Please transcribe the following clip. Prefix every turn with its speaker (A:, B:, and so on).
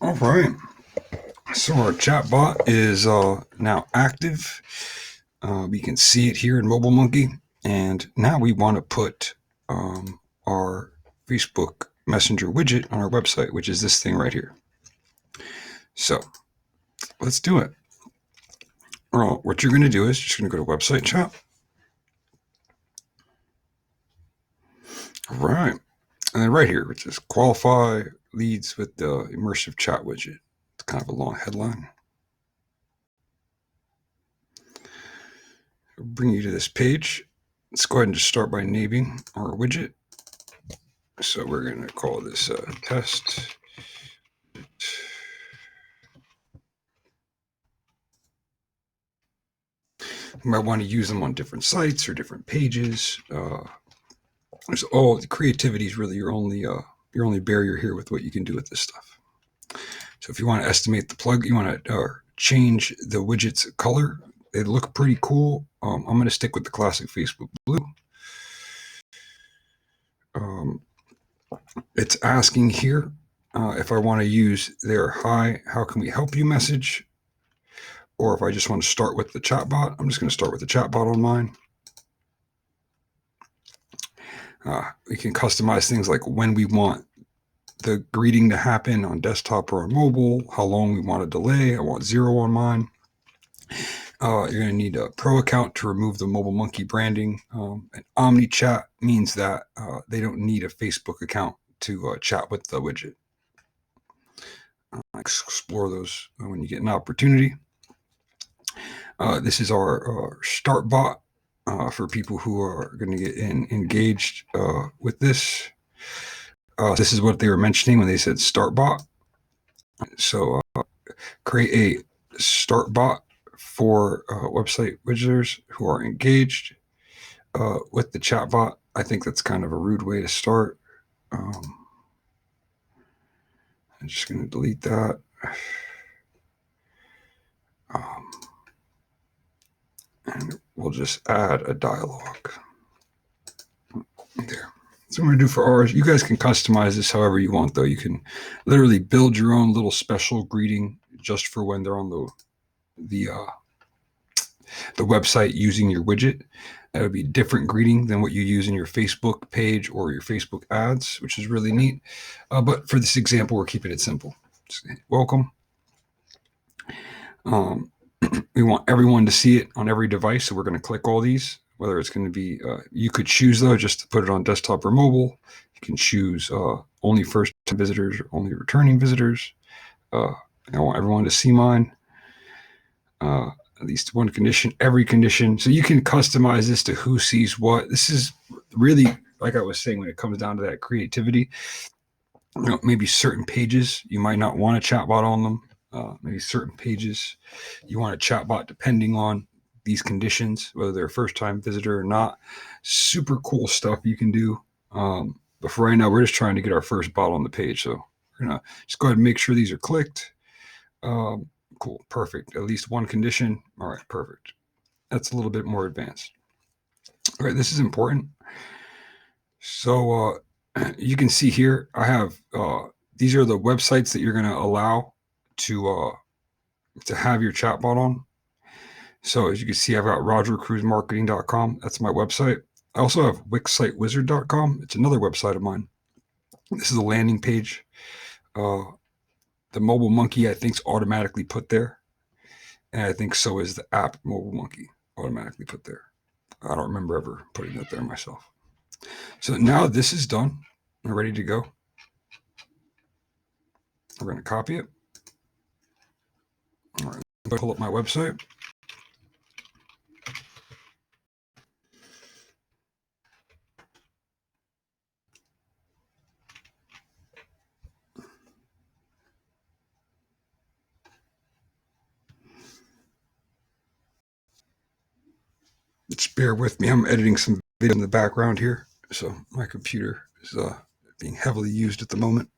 A: All right. So our chatbot is now active. We can see it here in Mobile Monkey. And now we want to put our Facebook Messenger widget on our website, which is this thing right here. So let's do it. Well, what you're going to do is just going to go to Website Chat. All right. And then right here, which is qualify leads with the immersive chat widget. It's kind of a long headline. It'll bring you to this page. Let's go ahead and just start by naming our widget. So we're going to call this test. You might want to use them on different sites or different pages. The creativity is really your only barrier here with what you can do with this stuff. So if you want to estimate the plug, you want to change the widget's color. They look pretty cool. I'm going to stick with the classic Facebook blue. It's asking here if I want to use their hi, how can we help you message, or if I just want to start with the chatbot. I'm just going to start with the chatbot on mine. We can customize things like when we want the greeting to happen on desktop or on mobile, how long we want a delay. I want 0 on mine. You're going to need a pro account to remove the Mobile Monkey branding. And Omnichat means that they don't need a Facebook account to chat with the widget. Explore those when you get an opportunity. This is our start bot for people who are going to get engaged with this. This is what they were mentioning when they said start bot. So create a start bot for website widgeters who are engaged with the chatbot. I think that's kind of a rude way to start. I'm just going to delete that. And we'll just add a dialogue there. So I'm going to do for ours. You guys can customize this however you want, though. You can literally build your own little special greeting just for when they're on the website using your widget. That would be a different greeting than what you use in your Facebook page or your Facebook ads, which is really neat. But for this example, we're keeping it simple. Just welcome. We want everyone to see it on every device, so we're going to click all these. Whether it's going to be, you could choose though just to put it on desktop or mobile. You can choose only first-time visitors or only returning visitors. I want everyone to see mine. At least one condition, every condition. So you can customize this to who sees what. This is really, like I was saying, when it comes down to that creativity. Maybe certain pages you might not want a chatbot on them. Maybe certain pages you want a chatbot depending on these conditions, whether they're a first-time visitor or not. Super cool stuff you can do. But for right now, we're just trying to get our first bot on the page. So we're going to just go ahead and make sure these are clicked. Cool. Perfect. At least one condition. All right. Perfect. That's a little bit more advanced. All right. This is important. So you can see here, I have these are the websites that you're going to allow to have your chatbot on. So as you can see, I've got rogercruisemarketing.com. That's my website. I also have wixsitewizard.com. It's another website of mine. This is a landing page. The Mobile Monkey, I think, is automatically put there. And I think so is the app Mobile Monkey automatically put there. I don't remember ever putting that there myself. So now this is done. We're ready to go. We're going to copy it. All right, pull up my website. Just bear with me. I'm editing some video in the background here. So my computer is being heavily used at the moment.